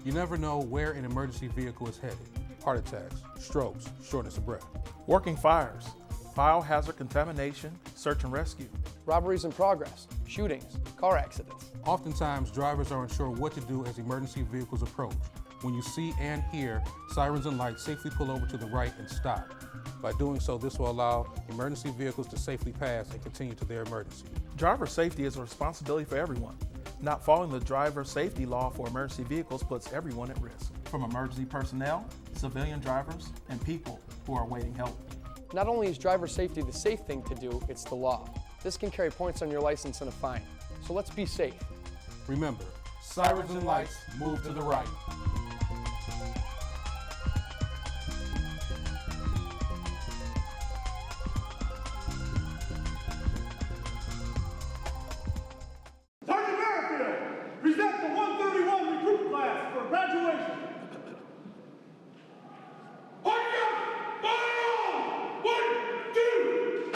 You never know where an emergency vehicle is headed. Heart attacks, strokes, shortness of breath. Working fires, biohazard contamination, search and rescue. Robberies in progress, shootings, car accidents. Oftentimes, drivers are unsure what to do as emergency vehicles approach. When you see and hear sirens and lights, safely pull over to the right and stop. By doing so, this will allow emergency vehicles to safely pass and continue to their emergency. Driver safety is a responsibility for everyone. Not following the driver safety law for emergency vehicles puts everyone at risk, from emergency personnel, civilian drivers, and people who are awaiting help. Not only is driver safety the safe thing to do, it's the law. This can carry points on your license and a fine. So let's be safe. Remember, sirens and lights, move to the right. Sergeant Merrifield, present the 131 recruit class for graduation. Party up! Fire on! 1, 2!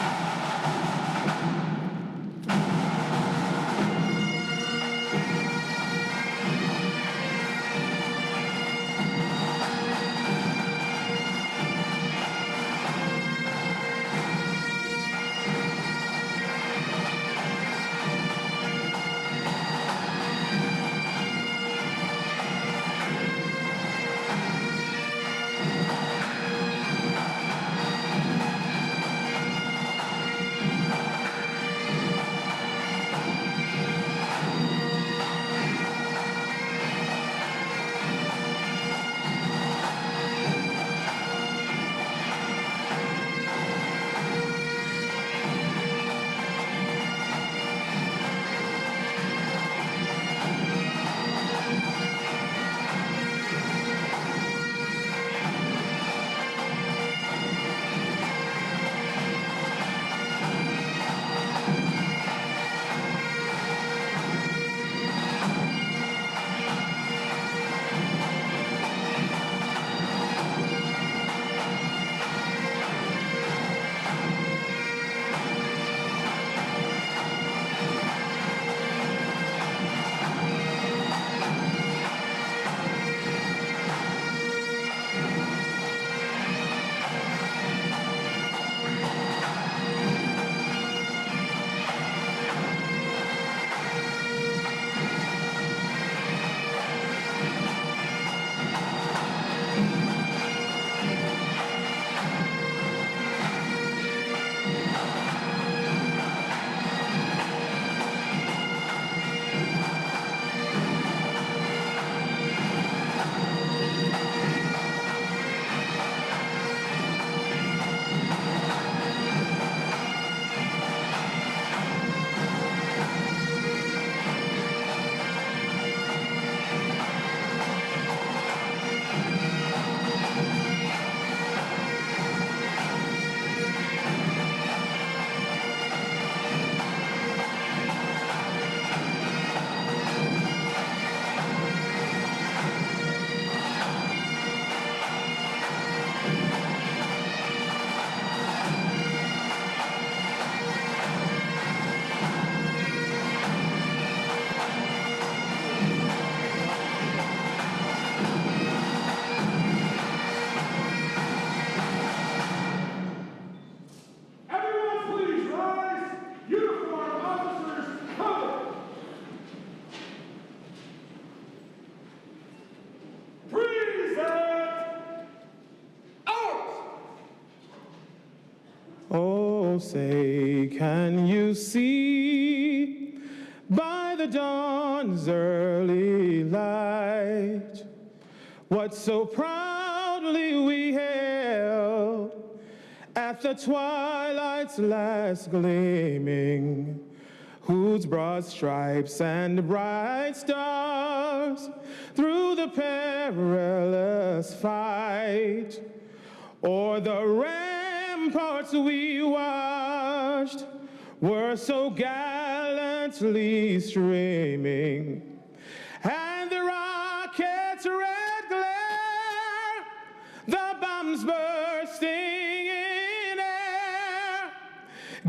Oh, say, can you see by the dawn's early light what so proudly we hailed at the twilight's last gleaming, whose broad stripes and bright stars through the perilous fight o'er the ramparts we watched were so gallantly streaming, and the rocket's red glare, the bombs bursting in air,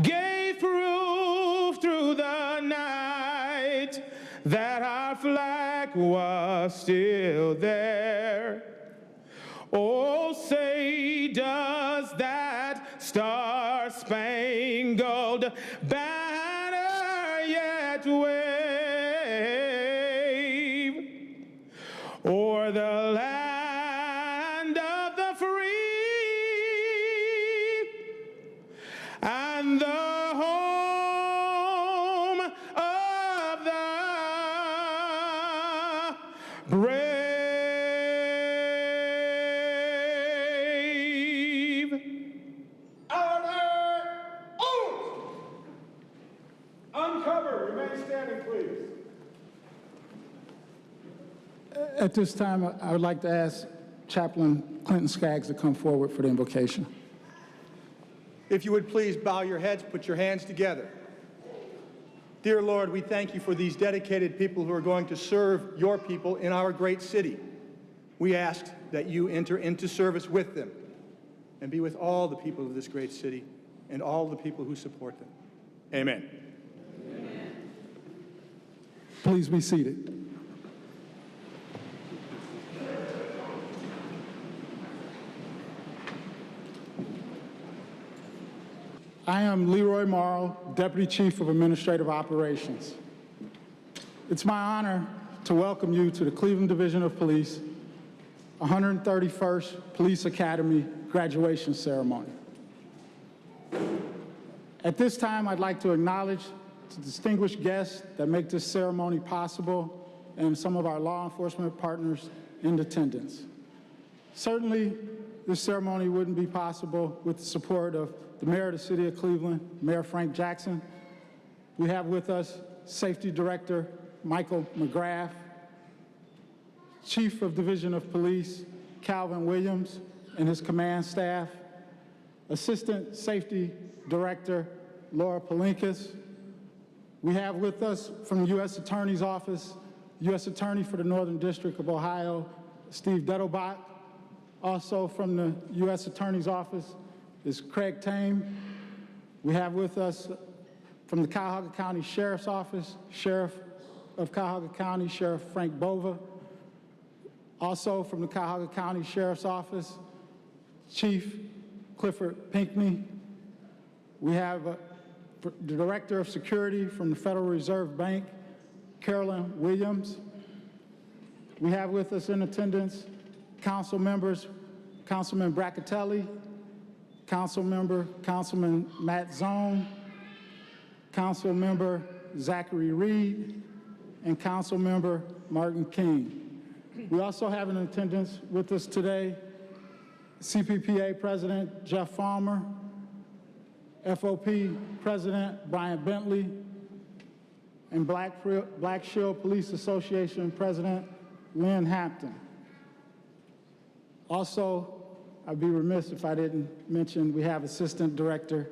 gave proof through the night that our flag flag was still there. Oh, say does that star-spangled banner yet wave o'er the land of the free and the home of the brave. Uncover. Remain standing, please. At this time, I would like to ask Chaplain Clinton Skaggs to come forward for the invocation. If you would please bow your heads, put your hands together. Dear Lord, we thank you for these dedicated people who are going to serve your people in our great city. We ask that you enter into service with them and be with all the people of this great city and all the people who support them. Amen. Please be seated. I am Leroy Morrow, Deputy Chief of Administrative Operations. It's my honor to welcome you to the Cleveland Division of Police 131st Police Academy graduation ceremony. At this time, I'd like to acknowledge the distinguished guests that make this ceremony possible and some of our law enforcement partners in attendance. Certainly, this ceremony wouldn't be possible with the support of the Mayor of the City of Cleveland, Mayor Frank Jackson. We have with us Safety Director Michael McGrath, Chief of Division of Police Calvin Williams and his command staff, Assistant Safety Director Laura Palinkas. We have with us from the U.S. Attorney's Office, U.S. Attorney for the Northern District of Ohio, Steve Dettelbach. Also from the U.S. Attorney's Office is Craig Tame. We have with us from the Cuyahoga County Sheriff's Office, Sheriff of Cuyahoga County, Sheriff Frank Bova. Also from the Cuyahoga County Sheriff's Office, Chief Clifford Pinckney. We have the Director of Security from the Federal Reserve Bank, Carolyn Williams. We have with us in attendance council members, Councilman Brackatelli, Councilman Matt Zone, Council Member Zachary Reed, and Council Member Martin King. We also have in attendance with us today CPPA President Jeff Farmer, FOP President Brian Bentley, and Black Shield Police Association President Lynn Hampton. Also, I'd be remiss if I didn't mention we have Assistant Director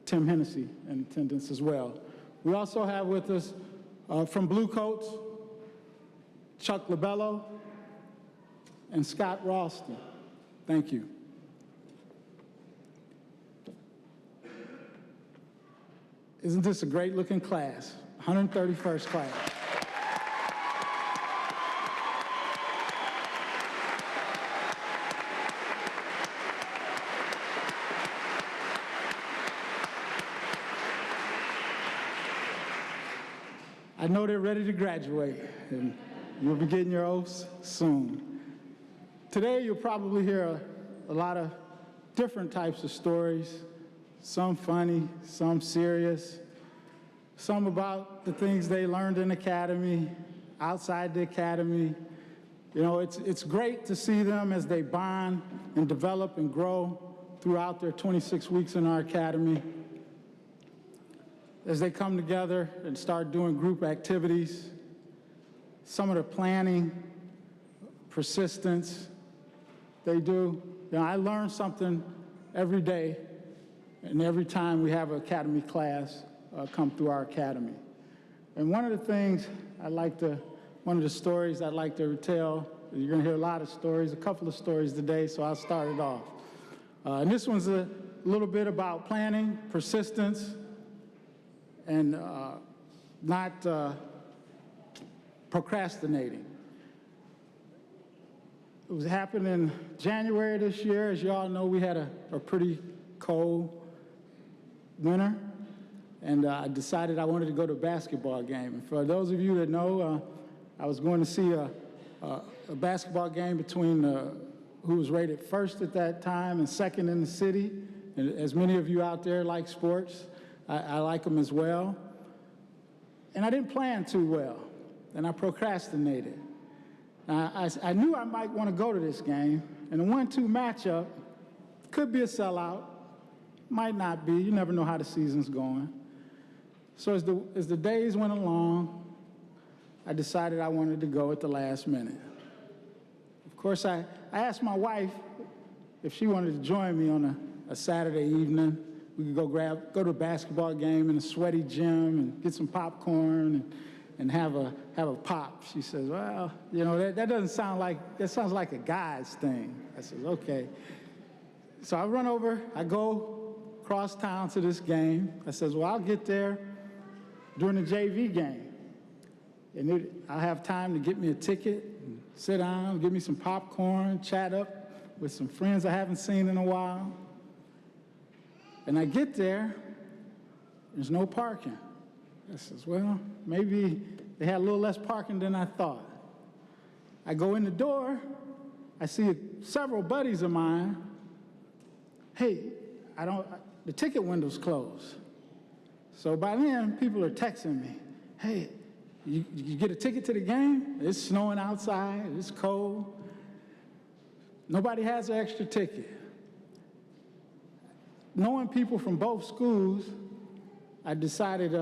Tim Hennessy in attendance as well. We also have with us from Blue Coats, Chuck Labello and Scott Ralston. Thank you. Isn't this a great looking class? 131st class. I know they're ready to graduate, and you'll be getting your oaths soon. Today, you'll probably hear a lot of different types of stories, some funny, some serious, some about the things they learned in academy, outside the academy. You know, it's great to see them as they bond and develop and grow throughout their 26 weeks in our academy. As they come together and start doing group activities, some of the planning, persistence they do. You know, I learn something every day and every time we have an academy class come through our academy. And one of the things one of the stories I'd like to tell, you're gonna hear a lot of stories, a couple of stories today, so I'll start it off. And this one's a little bit about planning, persistence, and not procrastinating. It was happening January this year. As you all know, we had a pretty cold winter, and I decided I wanted to go to a basketball game. And for those of you that know, I was going to see a basketball game between who was rated first at that time and second in the city. And as many of you out there like sports, I like them as well. And I didn't plan too well, and I procrastinated. I knew I might want to go to this game, and the 1-2 matchup could be a sellout, might not be. You never know how the season's going. So as the days went along, I decided I wanted to go at the last minute. Of course, I asked my wife if she wanted to join me on a Saturday evening. We could go to a basketball game in a sweaty gym and get some popcorn and have a pop. She says, well, you know, that doesn't sound like, that sounds like a guy's thing. I says, okay. So I run over, I go across town to this game. I says, well, I'll get there during the JV game. And I'll have time to get me a ticket, and sit down, get me some popcorn, chat up with some friends I haven't seen in a while. And I get there, there's no parking. I says, well, maybe they had a little less parking than I thought. I go in the door, I see several buddies of mine. Hey, the ticket window's closed. So by then, people are texting me, hey, you get a ticket to the game? It's snowing outside, it's cold. Nobody has an extra ticket. Knowing people from both schools, I decided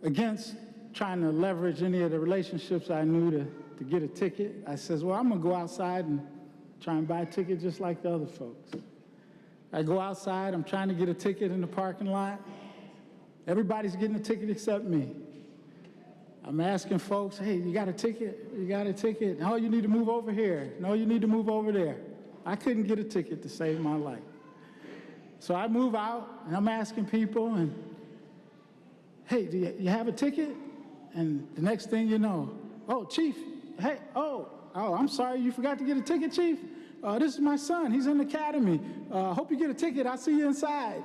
against trying to leverage any of the relationships I knew to get a ticket. I says, well, I'm gonna go outside and try and buy a ticket just like the other folks. I go outside, I'm trying to get a ticket in the parking lot. Everybody's getting a ticket except me. I'm asking folks, hey, you got a ticket? You got a ticket? No, you need to move over here. No, you need to move over there. I couldn't get a ticket to save my life. So I move out, and I'm asking people, and hey, do you have a ticket? And the next thing you know, oh, Chief, hey, oh, I'm sorry, you forgot to get a ticket, Chief? This is my son, he's in the academy. Hope you get a ticket, I'll see you inside.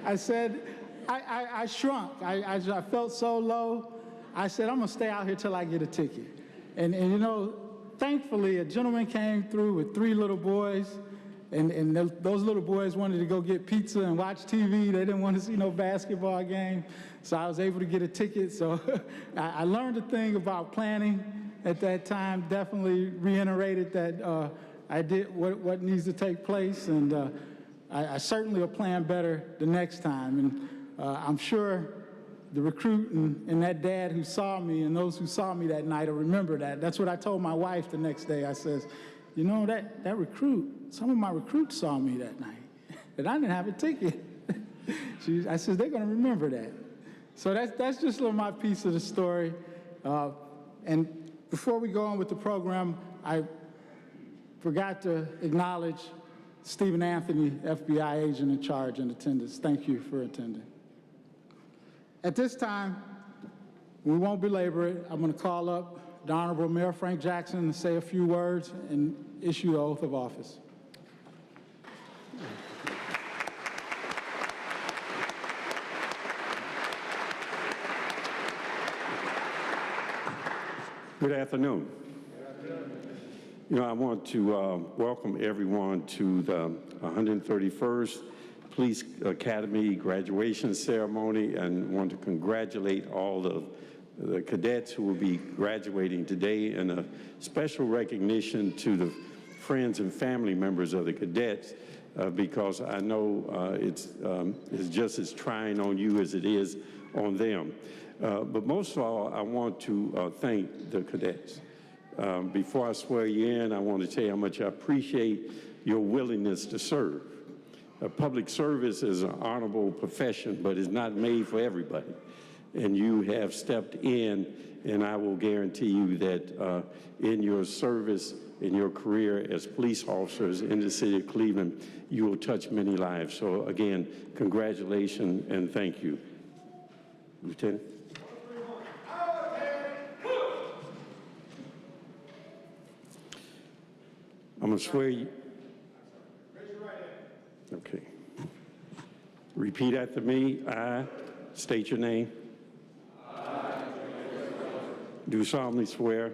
I said, I shrunk, I felt so low. I said, I'm gonna stay out here till I get a ticket. And you know, thankfully, a gentleman came through with 3 little boys, and those little boys wanted to go get pizza and watch TV. They didn't want to see no basketball game, so I was able to get a ticket. So I learned a thing about planning at that time, definitely reiterated that I did what needs to take place, and I certainly will plan better the next time. And I'm sure the recruit and that dad who saw me and those who saw me that night will remember that. That's what I told my wife the next day. I says, you know, that recruit, some of my recruits saw me that night, and I didn't have a ticket. I says, they're gonna remember that. So that's just a little my piece of the story. And before we go on with the program, I forgot to acknowledge Stephen Anthony, FBI agent in charge in attendance. Thank you for attending. At this time, we won't belabor it. I'm going to call up the Honorable Mayor Frank Jackson to say a few words and issue the oath of office. Good afternoon. You know, I want to welcome everyone to the 131st Police Academy graduation ceremony, and want to congratulate all of the cadets who will be graduating today, and a special recognition to the friends and family members of the cadets, because I know it's just as trying on you as it is on them. But most of all, I want to thank the cadets. Before I swear you in, I want to tell you how much I appreciate your willingness to serve. Public service is an honorable profession, but it's not made for everybody. And you have stepped in, and I will guarantee you that in your service, in your career as police officers in the city of Cleveland, you will touch many lives. So again, congratulations and thank you. Lieutenant. I'm going to swear you. Okay. Repeat after me. I state your name. Do solemnly swear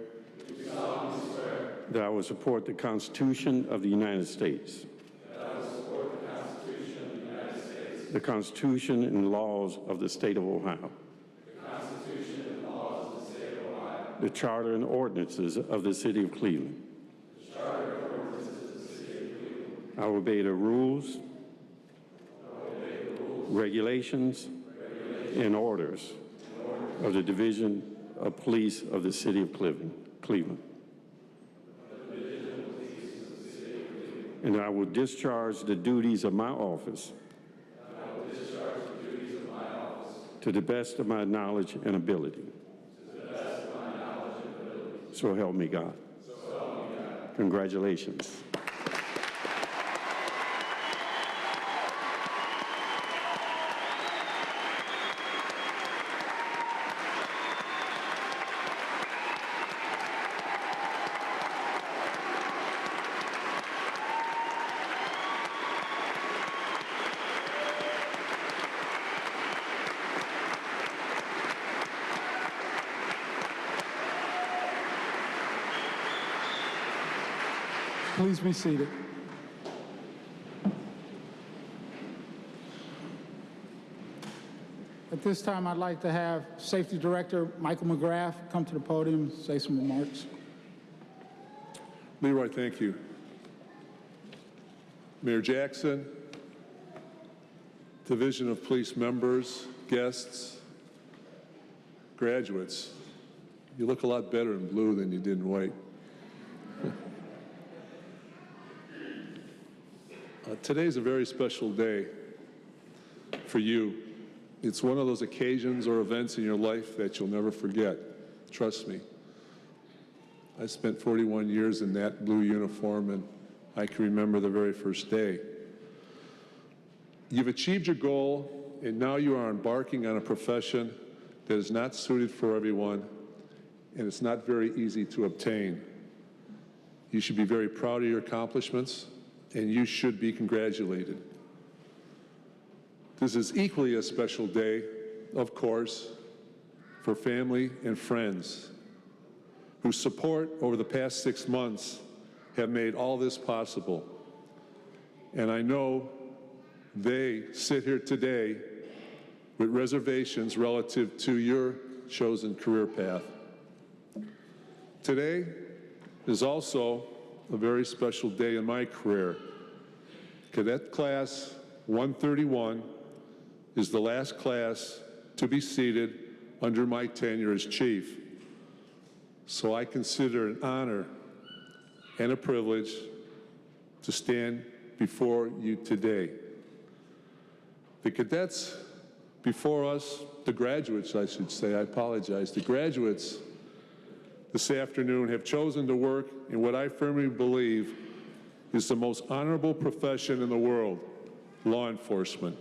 that I will support the Constitution of the United States. The Constitution and laws of the State of Ohio. The Charter and ordinances of the City of Cleveland. I will obey the rules, regulations, and orders of the Division of Police of the City of Cleveland. And I will discharge the duties of my office to the best of my knowledge and ability. So help me God. Congratulations. Please be seated. At this time, I'd like to have Safety Director Michael McGrath come to the podium and say some remarks. Leroy, thank you. Mayor Jackson, Division of Police members, guests, graduates, you look a lot better in blue than you did in white. Today's a very special day for you. It's one of those occasions or events in your life that you'll never forget. Trust me. I spent 41 years in that blue uniform, and I can remember the very first day. You've achieved your goal, and now you are embarking on a profession that is not suited for everyone, and it's not very easy to obtain. You should be very proud of your accomplishments, and you should be congratulated. This is equally a special day, of course, for family and friends whose support over the past 6 months have made all this possible. And I know they sit here today with reservations relative to your chosen career path. Today is also a very special day in my career. Cadet Class 131 is the last class to be seated under my tenure as chief. So I consider it an honor and a privilege to stand before you today. The cadets before us, the graduates, I should say, I apologize, the graduates this afternoon have chosen to work in what I firmly believe is the most honorable profession in the world, law enforcement.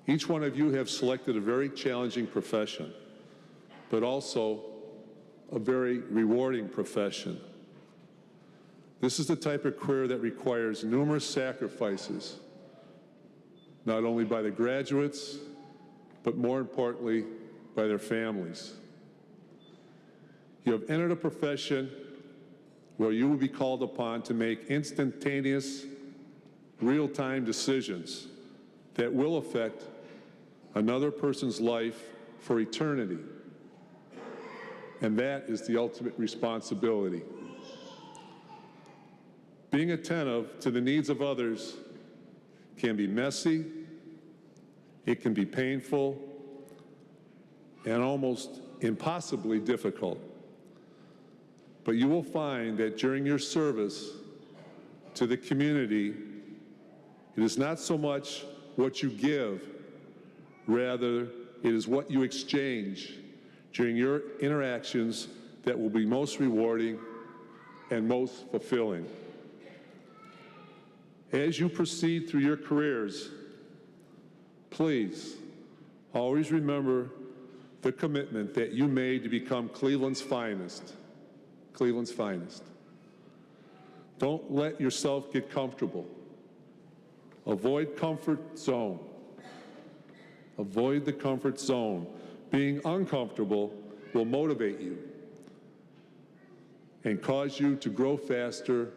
Each one of you have selected a very challenging profession, but also a very rewarding profession. This is the type of career that requires numerous sacrifices, not only by the graduates, but more importantly, by their families. You have entered a profession where you will be called upon to make instantaneous, real-time decisions that will affect another person's life for eternity. And that is the ultimate responsibility. Being attentive to the needs of others can be messy, it can be painful, and almost impossibly difficult. But you will find that during your service to the community, it is not so much what you give, rather it is what you exchange during your interactions that will be most rewarding and most fulfilling. As you proceed through your careers, please always remember the commitment that you made to become Cleveland's finest. Cleveland's finest. Don't let yourself get comfortable. Avoid comfort zone. Avoid the comfort zone. Being uncomfortable will motivate you and cause you to grow faster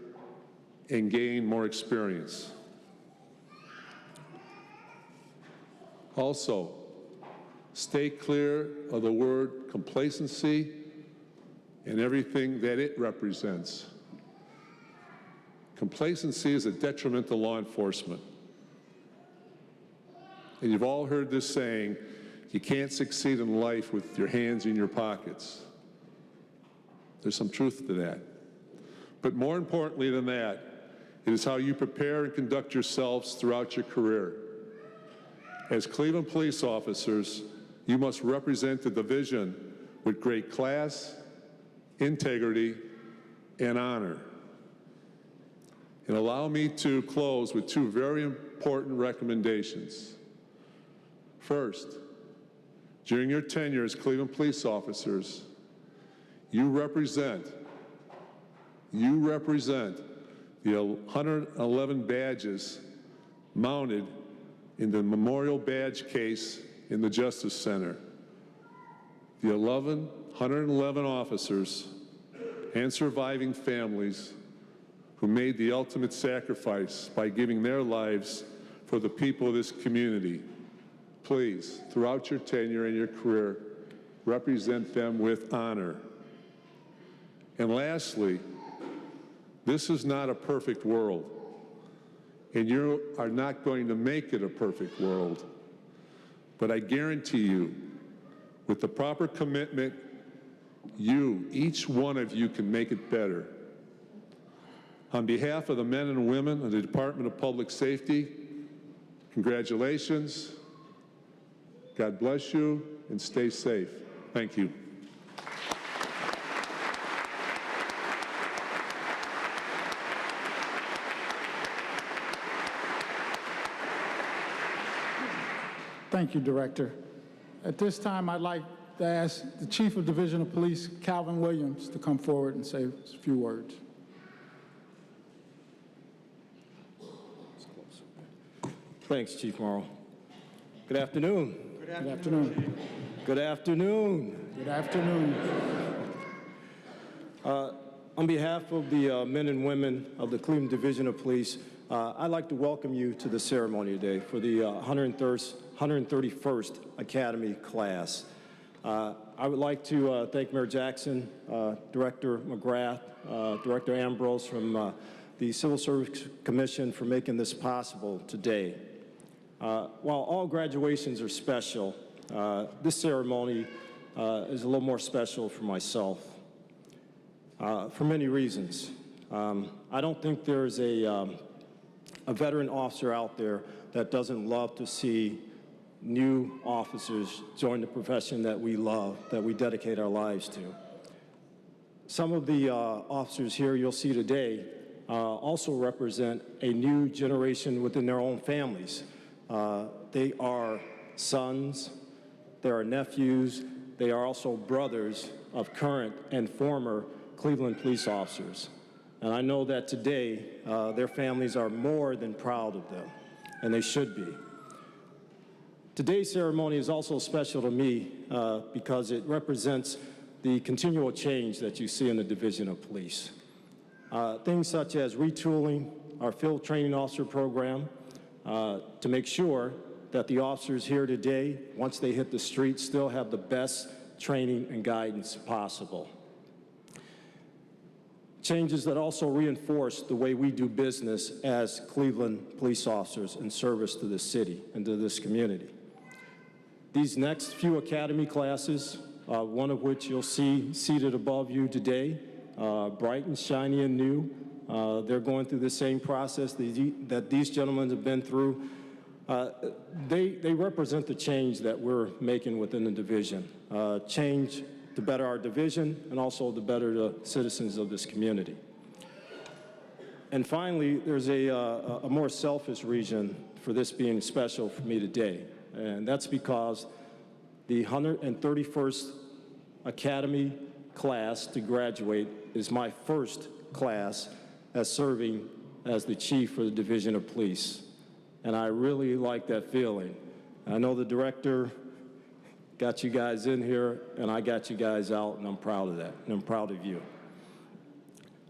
and gain more experience. Also, stay clear of the word complacency and everything that it represents. Complacency is a detriment to law enforcement. And you've all heard this saying, you can't succeed in life with your hands in your pockets. There's some truth to that. But more importantly than that, it is how you prepare and conduct yourselves throughout your career. As Cleveland police officers, you must represent the division with great class, integrity, and honor. And allow me to close with two very important recommendations. First, during your tenure as Cleveland police officers, you represent the 111 badges mounted in the Memorial Badge case in the Justice Center. The 111 officers and surviving families who made the ultimate sacrifice by giving their lives for the people of this community. Please, throughout your tenure and your career, represent them with honor. And lastly, this is not a perfect world, and you are not going to make it a perfect world. But I guarantee you, with the proper commitment, each one of you can make it better. On behalf of the men and women of the Department of Public Safety, congratulations, God bless you, and stay safe. Thank you. Thank you, Director. At this time, I'd like to ask the Chief of Division of Police, Calvin Williams, to come forward and say a few words. Thanks, Chief Morrow. Good afternoon. Good afternoon. Good afternoon. Good afternoon. On behalf of the men and women of the Cleveland Division of Police, I'd like to welcome you to the ceremony today for the 131st Academy class. I would like to thank Mayor Jackson, Director McGrath, Director Ambrose from the Civil Service Commission for making this possible today. While all graduations are special, this ceremony is a little more special for myself for many reasons. I don't think there's a veteran officer out there that doesn't love to see new officers join the profession that we love, that we dedicate our lives to. Some of the officers here you'll see today also represent a new generation within their own families. They are sons, they are nephews, they are also brothers of current and former Cleveland police officers. And I know that today their families are more than proud of them, and they should be. Today's ceremony is also special to me because it represents the continual change that you see in the Division of Police. Things such as retooling our field training officer program to make sure that the officers here today, once they hit the street, still have the best training and guidance possible. Changes that also reinforce the way we do business as Cleveland police officers in service to this city and to this community. These next few academy classes, one of which you'll see seated above you today, bright and shiny and new. They're going through the same process that these gentlemen have been through. They represent the change that we're making within the division. Change to better our division and also to better the citizens of this community. And finally, there's a more selfish reason for this being special for me today. And that's because the 131st Academy class to graduate is my first class as serving as the chief for the Division of Police. And I really like that feeling. I know the director got you guys in here, and I got you guys out, and I'm proud of that, and I'm proud of you.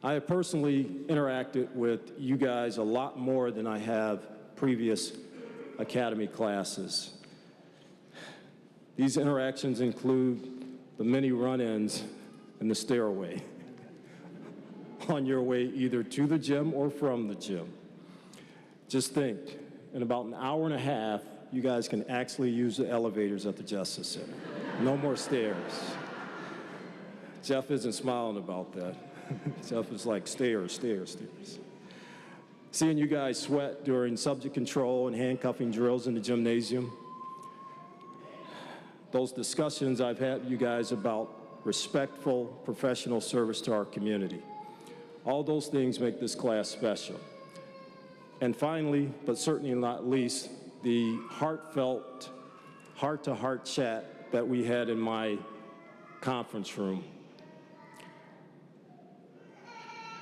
I have personally interacted with you guys a lot more than I have previous academy classes. These interactions include the many run-ins in the stairway on your way either to the gym or from the gym. Just think, in about an hour and a half, you guys can actually use the elevators at the Justice Center. No more stairs. Jeff isn't smiling about that. Jeff is like, stairs, stairs, stairs. Seeing you guys sweat during subject control and handcuffing drills in the gymnasium. Those discussions I've had with you guys about respectful, professional service to our community. All those things make this class special. And finally, but certainly not least, the heartfelt, heart-to-heart chat that we had in my conference room.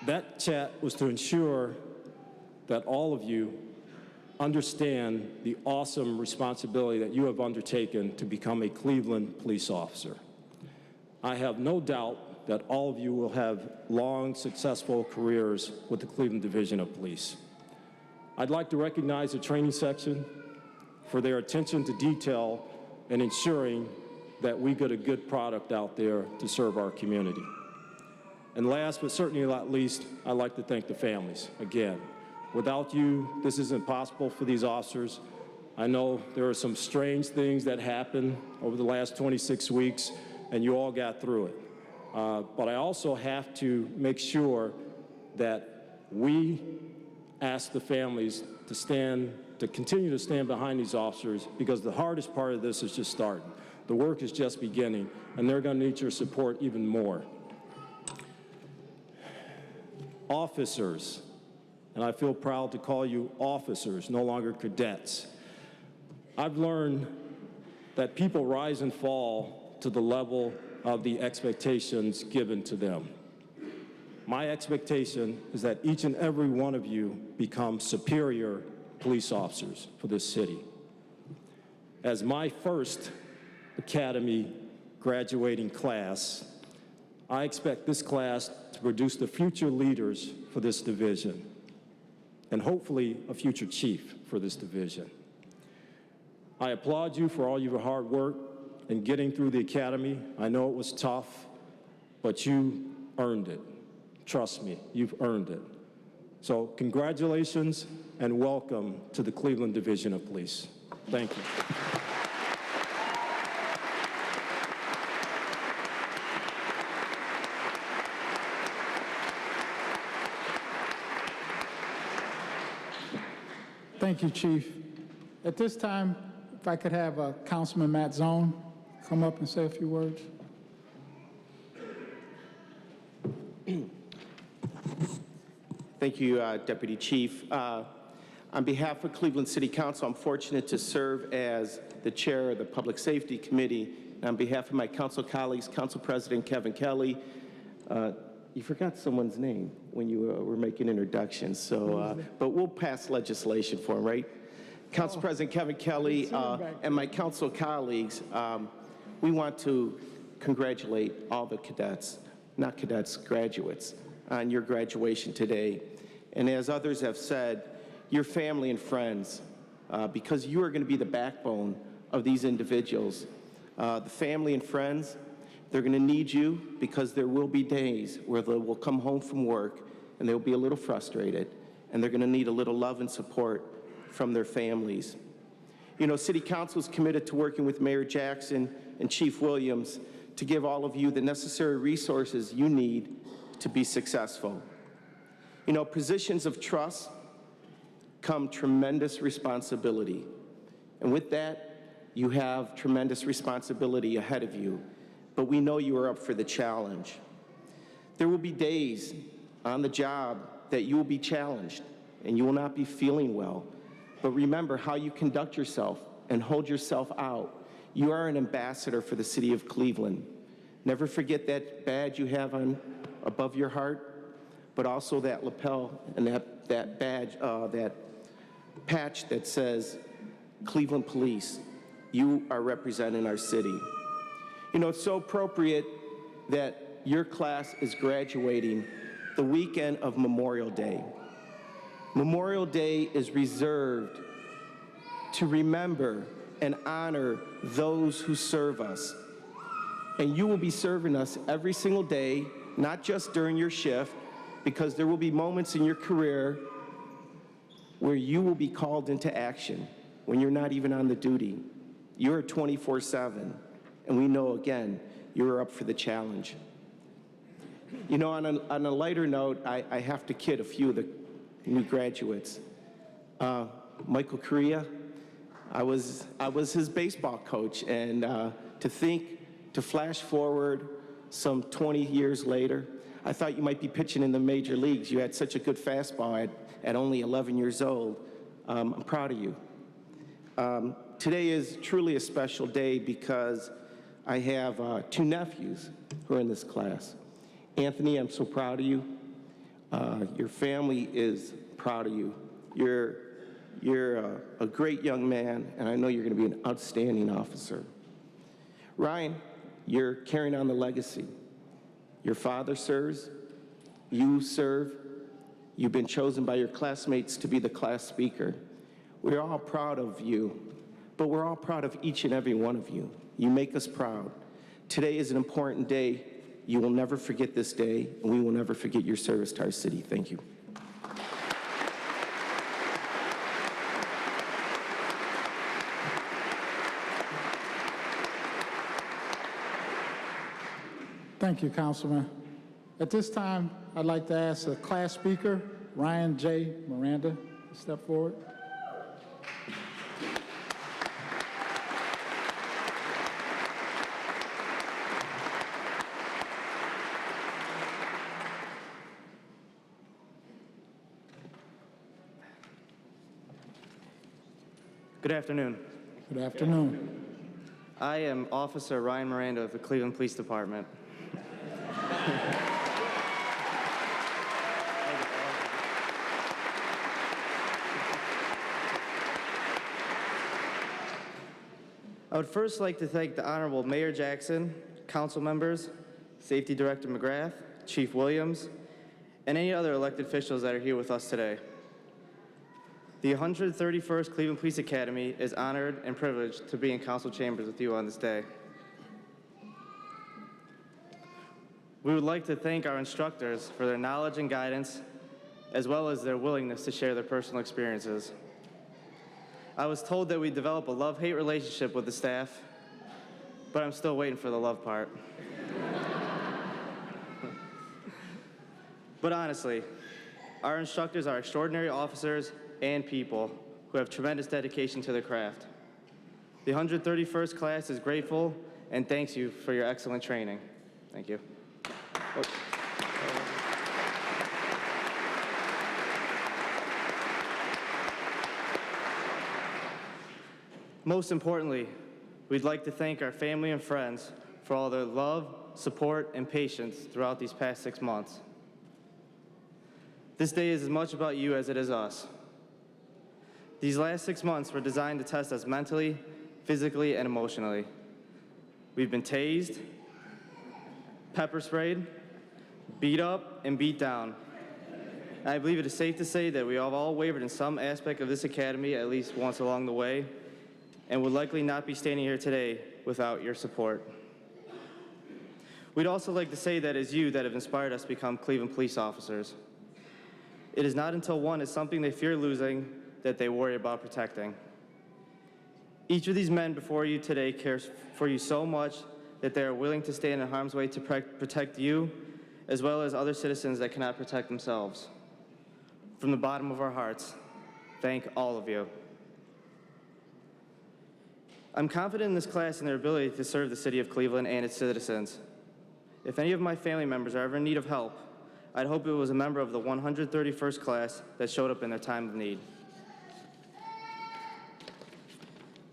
That chat was to ensure that all of you understand the awesome responsibility that you have undertaken to become a Cleveland police officer. I have no doubt that all of you will have long, successful careers with the Cleveland Division of Police. I'd like to recognize the training section for their attention to detail and ensuring that we get a good product out there to serve our community. And last but certainly not least, I'd like to thank the families again. Without you, this isn't possible for these officers. I know there are some strange things that happened over the last 26 weeks, and you all got through it. But I also have to make sure that we ask the families to continue to stand behind these officers, because the hardest part of this is just starting. The work is just beginning, and they're going to need your support even more. Officers, and I feel proud to call you officers, no longer cadets. I've learned that people rise and fall to the level of the expectations given to them. My expectation is that each and every one of you become superior police officers for this city. As my first academy graduating class, I expect this class to produce the future leaders for this division, and hopefully a future chief for this division. I applaud you for all your hard work in getting through the academy. I know it was tough, but you earned it. Trust me, you've earned it. So congratulations and welcome to the Cleveland Division of Police. Thank you. Thank you, Chief. At this time, if I could have Councilman Matt Zone come up and say a few words. Thank you, Deputy Chief. On behalf of Cleveland City Council, I'm fortunate to serve as the chair of the Public Safety Committee. And on behalf of my council colleagues, Council President Kevin Kelly, you forgot someone's name when you were making introductions, so, but we'll pass legislation for him, right? Council President Kevin Kelly and my council colleagues, we want to congratulate all the cadets, not cadets, graduates, on your graduation today. And as others have said, your family and friends, because you are going to be the backbone of these individuals. The family and friends, they're going to need you, because there will be days where they will come home from work and they'll be a little frustrated, and they're going to need a little love and support from their families. You know, City Council is committed to working with Mayor Jackson and Chief Williams to give all of you the necessary resources you need to be successful. You know, positions of trust come tremendous responsibility. And with that, you have tremendous responsibility ahead of you. But we know you are up for the challenge. There will be days on the job that you will be challenged and you will not be feeling well. But remember how you conduct yourself and hold yourself out. You are an ambassador for the city of Cleveland. Never forget that badge you have on above your heart, but also that lapel and that badge, that patch that says Cleveland Police. You are representing our city. You know, it's so appropriate that your class is graduating the weekend of Memorial Day. Memorial Day is reserved to remember and honor those who serve us. And you will be serving us every single day, not just during your shift, because there will be moments in your career where you will be called into action when you're not even on the duty. You're 24/7, and we know, again, you're up for the challenge. You know, on a lighter note, I have to kid a few of the new graduates. Michael Correa, I was his baseball coach, and to flash forward some 20 years later, I thought you might be pitching in the major leagues. You had such a good fastball at only 11 years old. I'm proud of you. Today is truly a special day because I have two nephews who are in this class. Anthony, I'm so proud of you. Your family is proud of you. You're a great young man, and I know you're going to be an outstanding officer. Ryan, you're carrying on the legacy. Your father serves, you serve, you've been chosen by your classmates to be the class speaker. We're all proud of you, but we're all proud of each and every one of you. You make us proud. Today is an important day. You will never forget this day, and we will never forget your service to our city. Thank you. Thank you, Councilman. At this time, I'd like to ask the class speaker, Ryan J. Miranda, to step forward. Good afternoon. Good afternoon. I am Officer Ryan Miranda of the Cleveland Police Department. I would first like to thank the Honorable Mayor Jackson, council members, Safety Director McGrath, Chief Williams, and any other elected officials that are here with us today. The 131st Cleveland Police Academy is honored and privileged to be in council chambers with you on this day. We would like to thank our instructors for their knowledge and guidance, as well as their willingness to share their personal experiences. I was told that we develop a love-hate relationship with the staff, but I'm still waiting for the love part. But honestly, our instructors are extraordinary officers and people who have tremendous dedication to their craft. The 131st class is grateful and thanks you for your excellent training. Thank you. Most importantly, we'd like to thank our family and friends for all their love, support, and patience throughout these past 6 months. This day is as much about you as it is us. These last 6 months were designed to test us mentally, physically, and emotionally. We've been tased, pepper sprayed, beat up, and beat down. I believe it is safe to say that we have all wavered in some aspect of this academy at least once along the way, and would likely not be standing here today without your support. We'd also like to say that it's you that have inspired us to become Cleveland police officers. It is not until one is something they fear losing that they worry about protecting. Each of these men before you today cares for you so much that they are willing to stand in harm's way to protect you, as well as other citizens that cannot protect themselves. From the bottom of our hearts, thank all of you. I'm confident in this class and their ability to serve the city of Cleveland and its citizens. If any of my family members are ever in need of help, I'd hope it was a member of the 131st class that showed up in their time of need.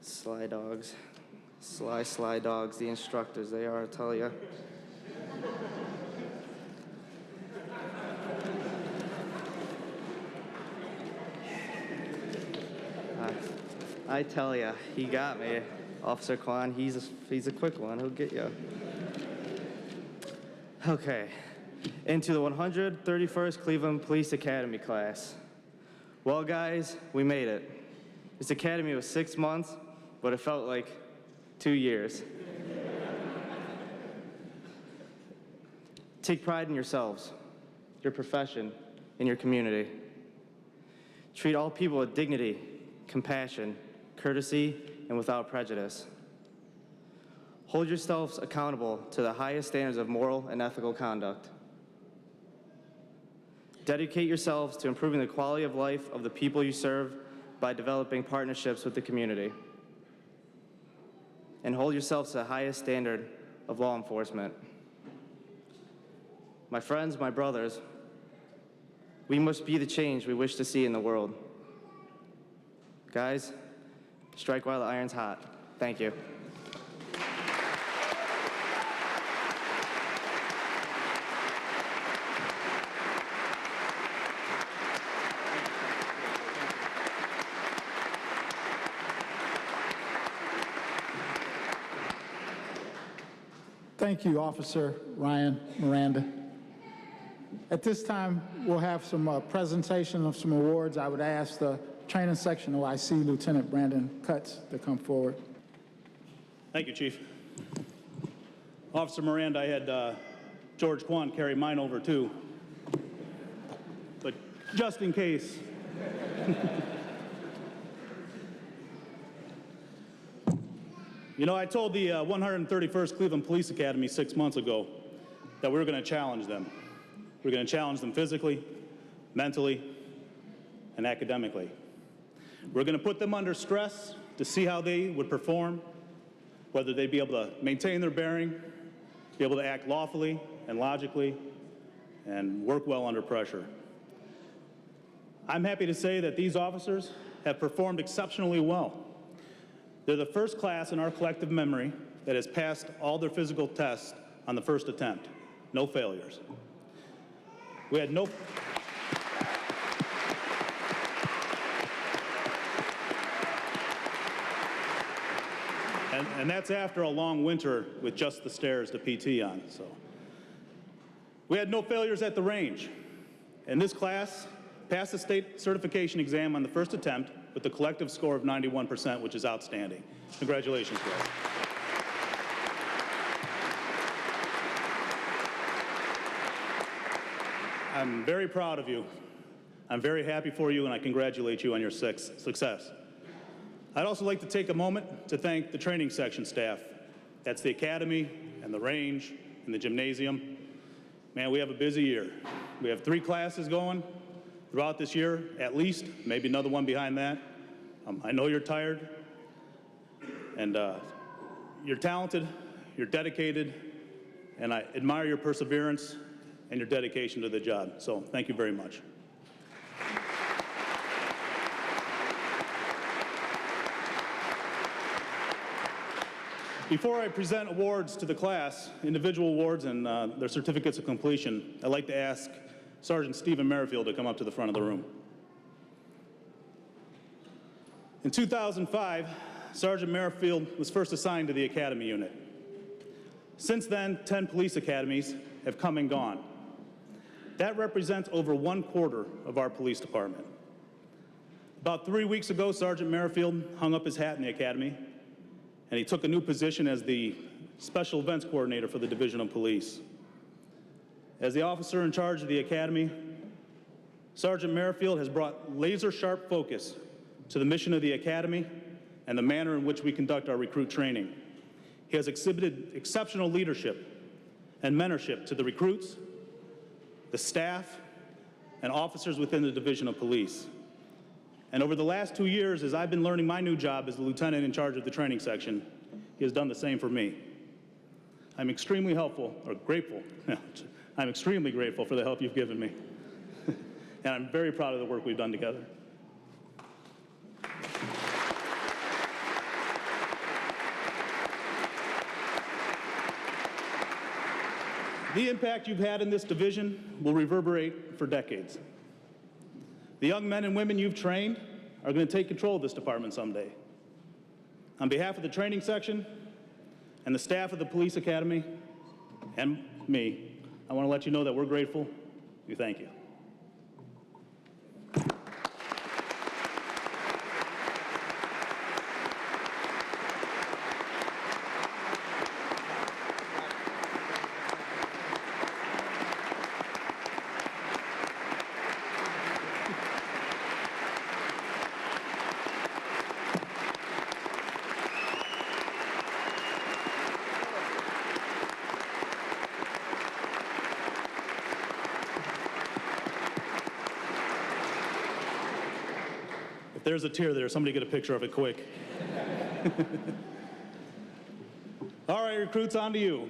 Sly dogs, sly dogs, the instructors, they are, I tell you. I tell ya, he got me. Officer Kwan, he's a quick one. He'll get you. Okay, into the 131st Cleveland Police Academy class. Well, guys, we made it. This academy was 6 months, but it felt like 2 years. Take pride in yourselves, your profession, and your community. Treat all people with dignity, compassion, courtesy, and without prejudice. Hold yourselves accountable to the highest standards of moral and ethical conduct. Dedicate yourselves to improving the quality of life of the people you serve by developing partnerships with the community. And hold yourselves to the highest standard of law enforcement. My friends, my brothers, we must be the change we wish to see in the world. Guys, strike while the iron's hot. Thank you. Thank you, Officer Ryan Miranda. At this time, we'll have some presentation of some awards. I would ask the training section OIC, Lieutenant Brandon Cutts, to come forward. Thank you, Chief. Officer Miranda, I had George Kwan carry mine over too, but just in case. You know, I told the 131st Cleveland Police Academy 6 months ago that we were going to challenge them. We were going to challenge them physically, mentally, and academically. We're going to put them under stress to see how they would perform, whether they'd be able to maintain their bearing, be able to act lawfully and logically, and work well under pressure. I'm happy to say that these officers have performed exceptionally well. They're the first class in our collective memory that has passed all their physical tests on the first attempt. No failures. We had no... And that's after a long winter with just the stairs to PT on. So we had no failures at the range. And this class passed the state certification exam on the first attempt with a collective score of 91%, which is outstanding. Congratulations, guys. I'm very proud of you. I'm very happy for you, and I congratulate you on your success. I'd also like to take a moment to thank the training section staff. That's the academy and the range and the gymnasium. Man, we have a busy year. We have 3 classes going throughout this year, at least, maybe another one behind that. I know you're tired, and you're talented, you're dedicated, and I admire your perseverance and your dedication to the job. So thank you very much. Before I present awards to the class, individual awards and their certificates of completion, I'd like to ask Sergeant Stephen Merrifield to come up to the front of the room. In 2005, Sergeant Merrifield was first assigned to the Academy unit. Since then, 10 police academies have come and gone. That represents over 1/4 of our police department. About 3 weeks ago, Sergeant Merrifield hung up his hat in the Academy, and he took a new position as the Special Events Coordinator for the Division of Police. As the officer in charge of the Academy, Sergeant Merrifield has brought laser-sharp focus to the mission of the Academy and the manner in which we conduct our recruit training. He has exhibited exceptional leadership and mentorship to the recruits, the staff, and officers within the Division of Police. And over the last 2 years, as I've been learning my new job as the lieutenant in charge of the training section, he has done the same for me. I'm extremely grateful. I'm extremely grateful for the help you've given me. And I'm very proud of the work we've done together. The impact you've had in this division will reverberate for decades. The young men and women you've trained are going to take control of this department someday. On behalf of the training section and the staff of the Police Academy and me, I want to let you know that we're grateful. We thank you. If there's a tear there, somebody get a picture of it quick. All right, recruits, on to you.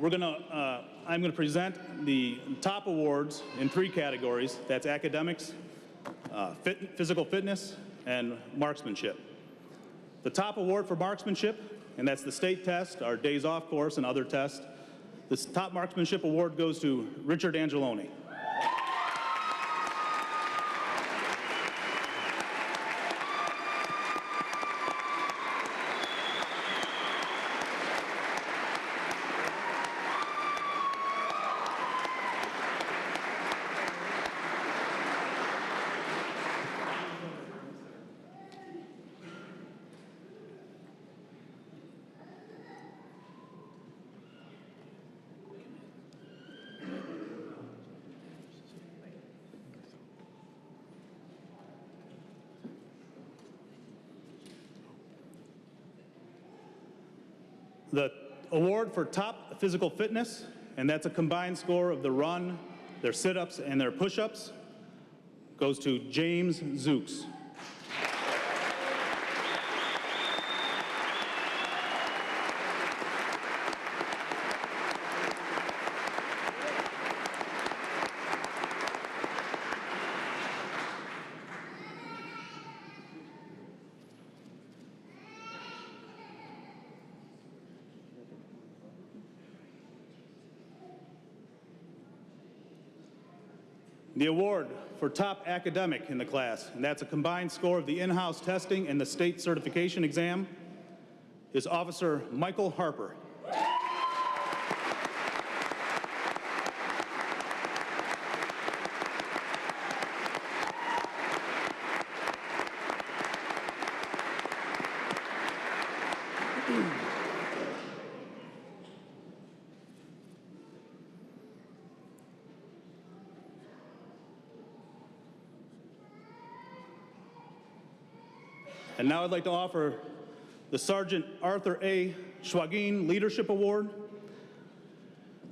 I'm gonna present the top awards in 3 categories. That's academics, physical fitness, and marksmanship. The top award for marksmanship, and that's the state test, our days off course, and other tests. This top marksmanship award goes to Richard Angeloni. The award for top physical fitness, and that's a combined score of the run, their sit-ups, and their push-ups, goes to James Zooks. The award for top academic in the class, and that's a combined score of the in-house testing and the state certification exam, is Officer Michael Harper. And now I'd like to offer the Sergeant Arthur A. Schwagin Leadership Award.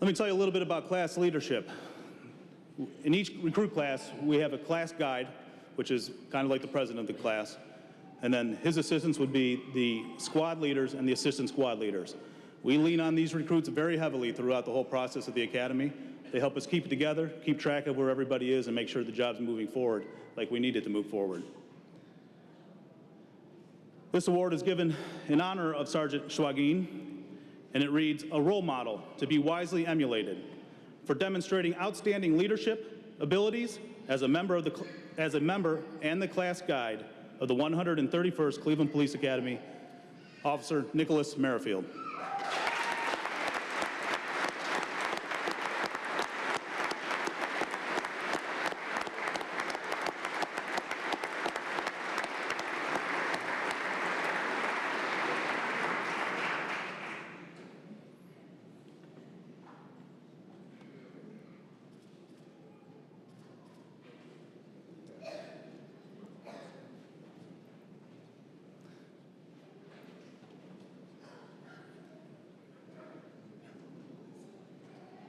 Let me tell you a little bit about class leadership. In each recruit class, we have a class guide, which is kind of like the president of the class. And then his assistants would be the squad leaders and the assistant squad leaders. We lean on these recruits very heavily throughout the whole process of the academy. They help us keep it together, keep track of where everybody is, and make sure the job's moving forward like we need it to move forward. This award is given in honor of Sergeant Schwagin, and it reads, a role model to be wisely emulated for demonstrating outstanding leadership abilities as a member and the class guide of the 131st Cleveland Police Academy, Officer Nicholas Merrifield.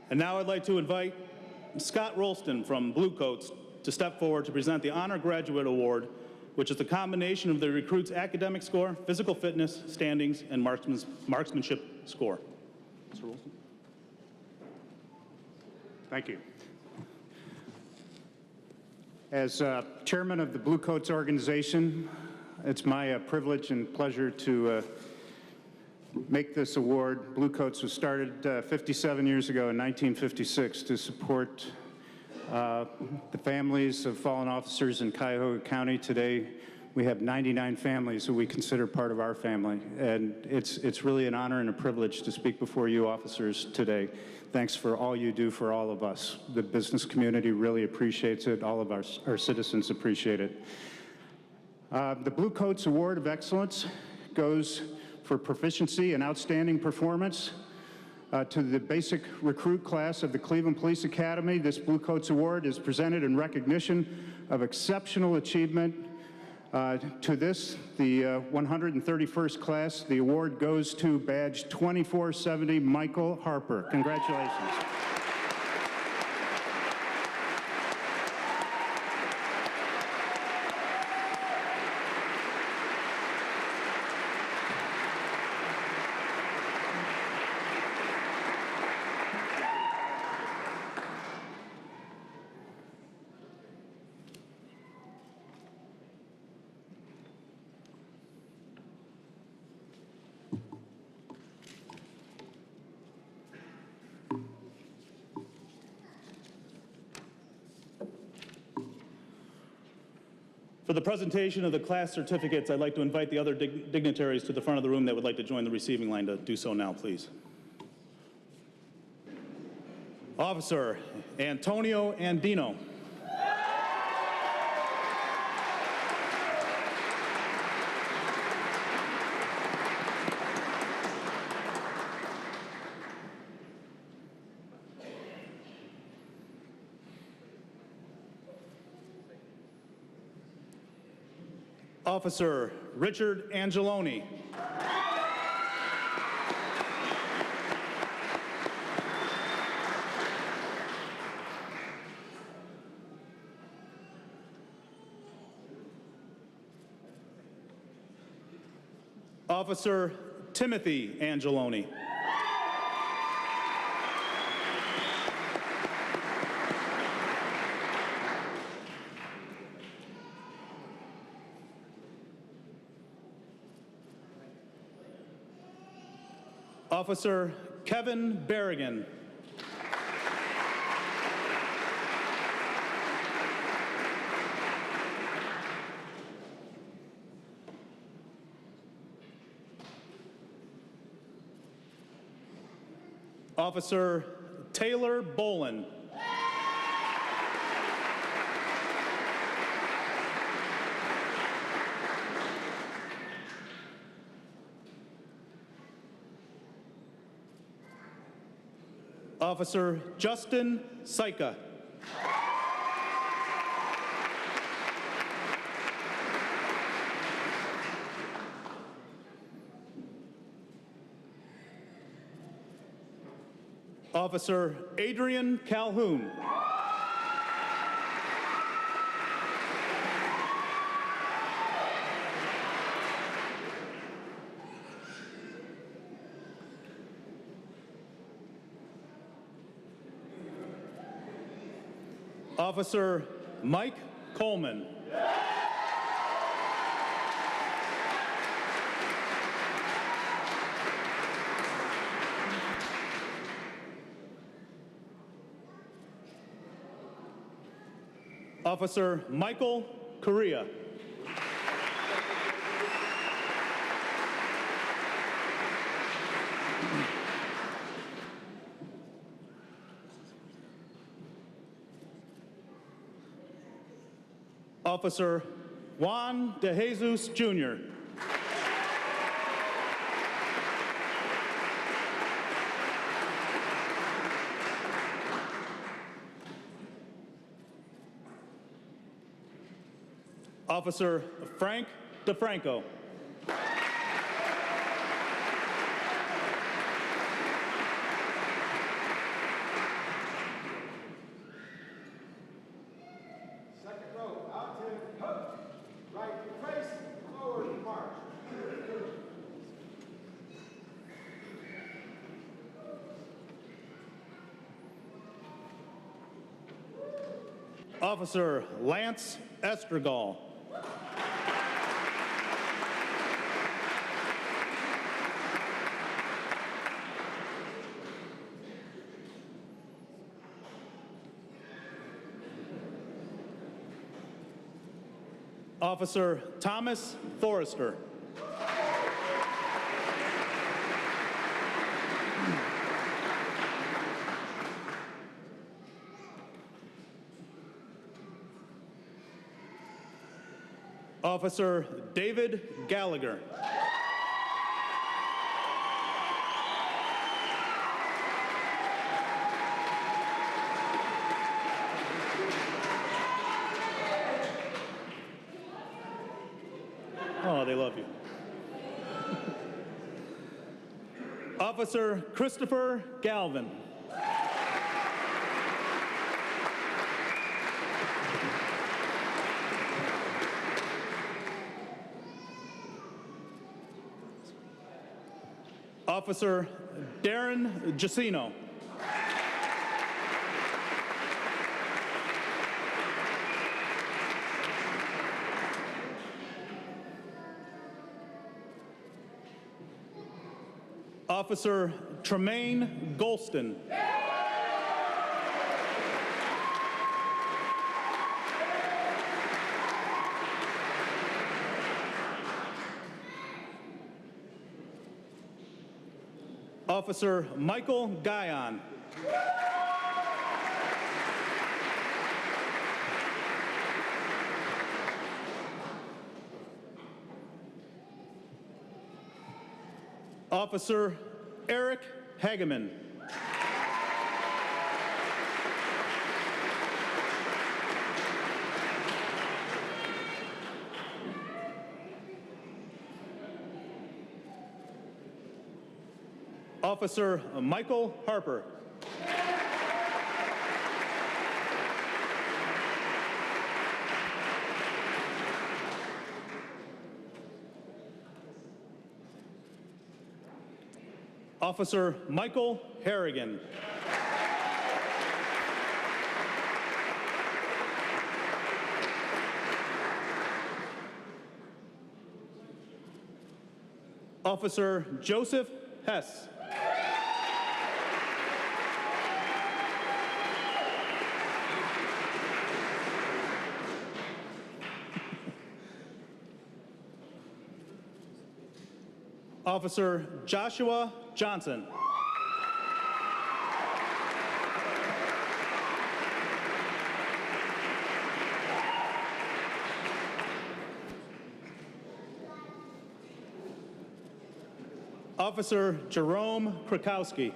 And now I'd like to invite Scott Rolston from Blue Coats to step forward to present the Honor Graduate Award, which is the combination of the recruit's academic score, physical fitness, standings, and marksmanship score. Mr. Rolston. Thank you. As chairman of the Blue Coats organization, it's my privilege and pleasure to make this award. Blue Coats was started 57 years ago in 1956 to support the families of fallen officers in Cuyahoga County. Today, we have 99 families who we consider part of our family. And it's really an honor and a privilege to speak before you officers today. Thanks for all you do for all of us. The business community really appreciates it. All of our citizens appreciate it. The Blue Coats Award of Excellence goes for proficiency and outstanding performance to the basic recruit class of the Cleveland Police Academy. This Blue Coats Award is presented in recognition of exceptional achievement. To this, the 131st class, the award goes to badge 2470, Michael Harper. Congratulations. For the presentation of the class certificates, I'd like to invite the other dignitaries to the front of the room that would like to join the receiving line to do so now, please. Officer Antonio Andino. Officer Richard Angeloni. Officer Timothy Angeloni. Officer Kevin Berrigan. Officer Taylor Bolin. Officer Justin Syka. Officer Adrian Calhoun. Officer Mike Coleman. Officer Michael Correa. Officer Juan De Jesus, Jr. Officer Frank DeFranco. Officer Lance Estergal. Officer Thomas Forrester. Officer David Gallagher. Oh, they love you. Officer Christopher Galvin. Officer Darren Jacino. Officer Tremaine Golston. Officer Michael Guyon. Officer Eric Hageman. Officer Michael Harper. Officer Michael Harrigan. Officer Joseph Hess. Officer Joshua Johnson. Officer Jerome Krakowski.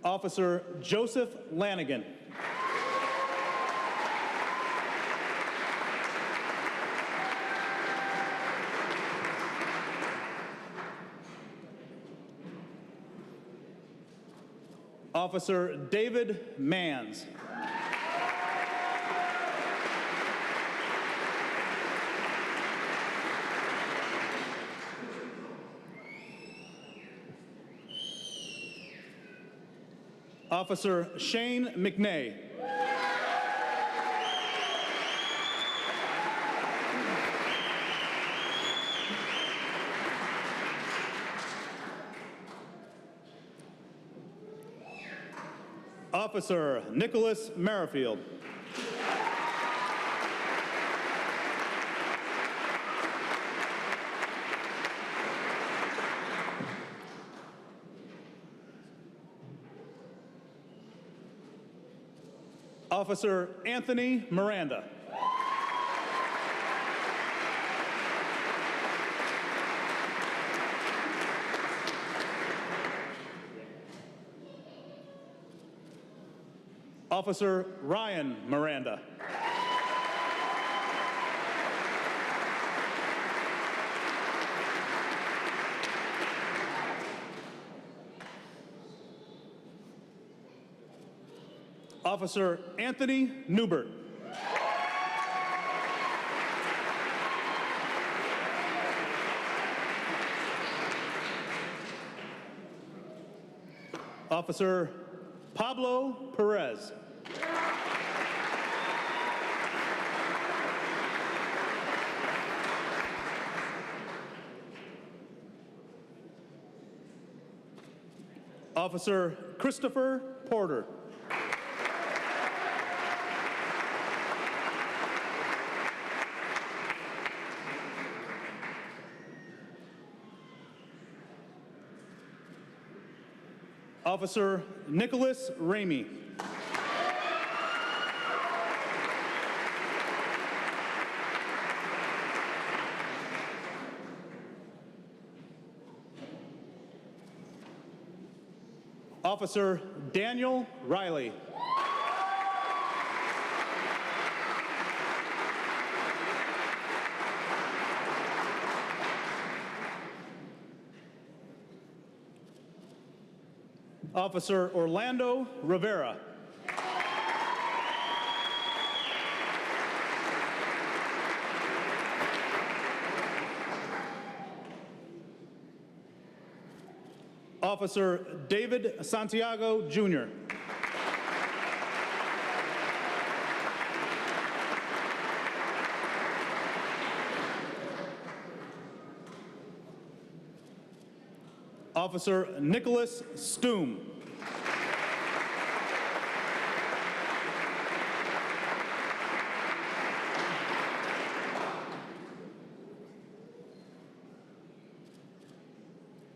Officer Joseph Lanigan. Officer David Manns. Officer Shane McNay. Officer Nicholas Merrifield. Officer Anthony Miranda. Officer Ryan Miranda. Officer Anthony Newbert. Officer Pablo Perez. Officer Christopher Porter. Officer Nicholas Ramey. Officer Daniel Riley. Officer Orlando Rivera. Officer David Santiago, Jr. Officer Nicholas Stoom.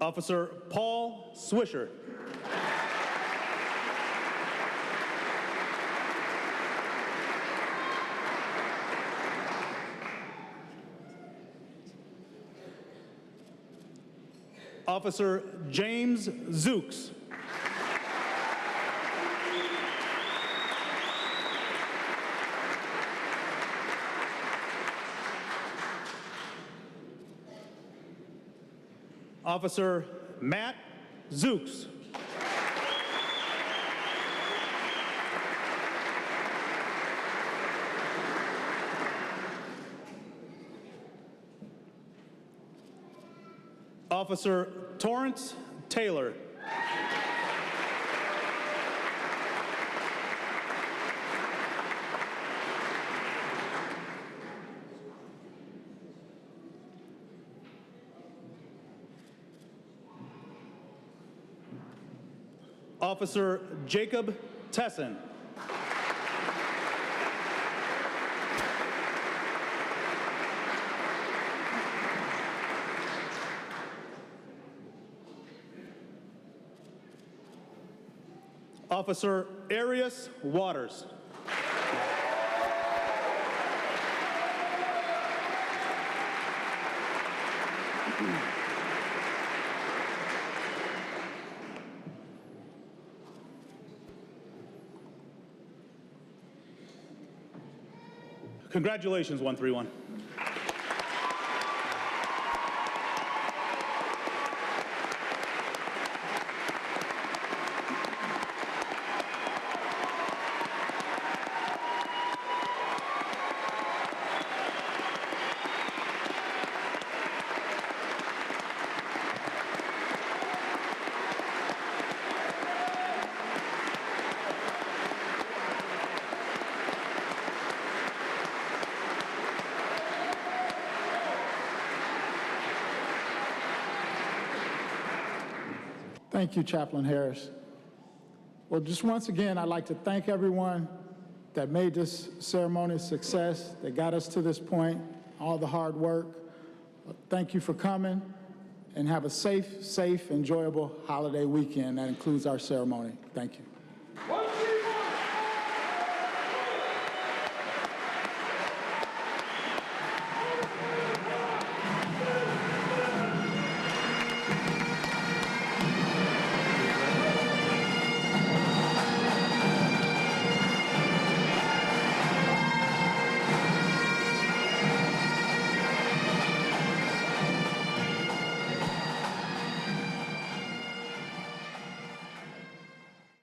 Officer Paul Swisher. Officer James Zooks. Officer Matt Zooks. Officer Torrance Taylor. Officer Jacob Tesson. Officer Arius Waters. Congratulations, 131. Thank you, Chaplain Harris. Well, just once again, I'd like to thank everyone that made this ceremony a success, that got us to this point, all the hard work. Thank you for coming, and have a safe, enjoyable holiday weekend that includes our ceremony. Thank you.